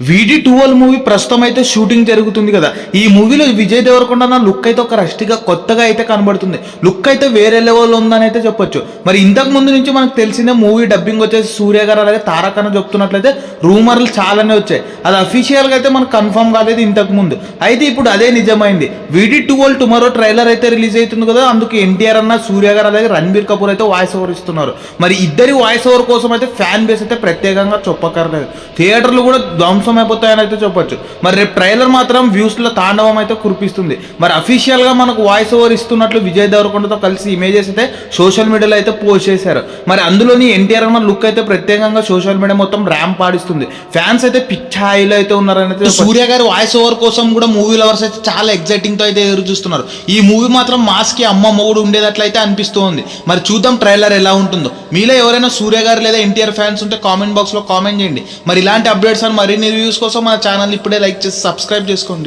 VD12 movie ప్రస్తుతం అయితే shooting జరుగుతుంది కదా. ఈ మూవీలో విజయ్ దేవరకొండ నా లుక్ అయితే ఒక రష్టిగా కొత్తగా అయితే కనబడుతుంది. లుక్ అయితే వేరే లెవెల్ ఉందని అయితే చెప్పొచ్చు. మరి ఇంతకు ముందు నుంచి మనకు తెలిసిన మూవీ డబ్బింగ్ వచ్చేసి సూర్య గారు అలాగే తారక్ అన్న చెప్తున్నట్లయితే రూమర్లు చాలానే వచ్చాయి. అది అఫీషియల్గా అయితే మనకు కన్ఫర్మ్ కాలేదు ఇంతకు ముందు. అయితే ఇప్పుడు అదే నిజమైంది. VD12 టుమారో ట్రైలర్ అయితే రిలీజ్ అవుతుంది కదా. అందుకు ఎన్టీఆర్ అన్న సూర్య గారు అలాగే రణబీర్ కపూర్ అయితే వాయిస్ ఓవర్ ఇస్తున్నారు. మరి ఇద్దరి వాయిస్ ఓవర్ కోసం అయితే ఫ్యాన్ బేస్ అయితే ప్రత్యేకంగా చెప్పక్కర్లేదు. థియేటర్లు కూడా ధ్వంసం అయిపోతాయని అయితే చెప్పొచ్చు. మరి రేపు ట్రైలర్ మాత్రం వ్యూస్లో తాండవం అయితే కురిపిస్తుంది. మరి అఫీషియల్ గా మనకు వాయిస్ ఓవర్ ఇస్తున్నట్లు విజయ్ దేవరకొండతో కలిసి ఇమేజెస్ అయితే సోషల్ మీడియాలో అయితే పోస్ట్ చేశారు. మరి అందులోని ఎన్టీఆర్ అన్న లుక్ అయితే ప్రత్యేకంగా సోషల్ మీడియా మొత్తం ర్యాంప్ పాడిస్తుంది. ఫ్యాన్స్ అయితే పిచ్చాయిలో అయితే ఉన్నారని అయితే సూర్య గారి వాయిస్ ఓవర్ కోసం కూడా మూవీ లవర్స్ అయితే చాలా ఎక్సైటింగ్ తో అయితే ఎదురు చూస్తున్నారు. ఈ మూవీ మాత్రం మాస్ కి అమ్మ మొగుడు ఉండేటట్లయితే అనిపిస్తుంది. మరి చూద్దాం ట్రైలర్ ఎలా ఉంటుందో. మీలో ఎవరైనా సూర్య గారు లేదా ఎన్టీఆర్ ఫ్యాన్స్ ఉంటే కామెంట్ బాక్స్ లో కామెంట్ చేయండి. మరి ఇలాంటి అప్డేట్స్ అని మరిన్ని రివ్యూస్ కోసం మన ఛానల్ ఇప్పుడే లైక్ చేసి సబ్స్క్రైబ్ చేసుకోండి.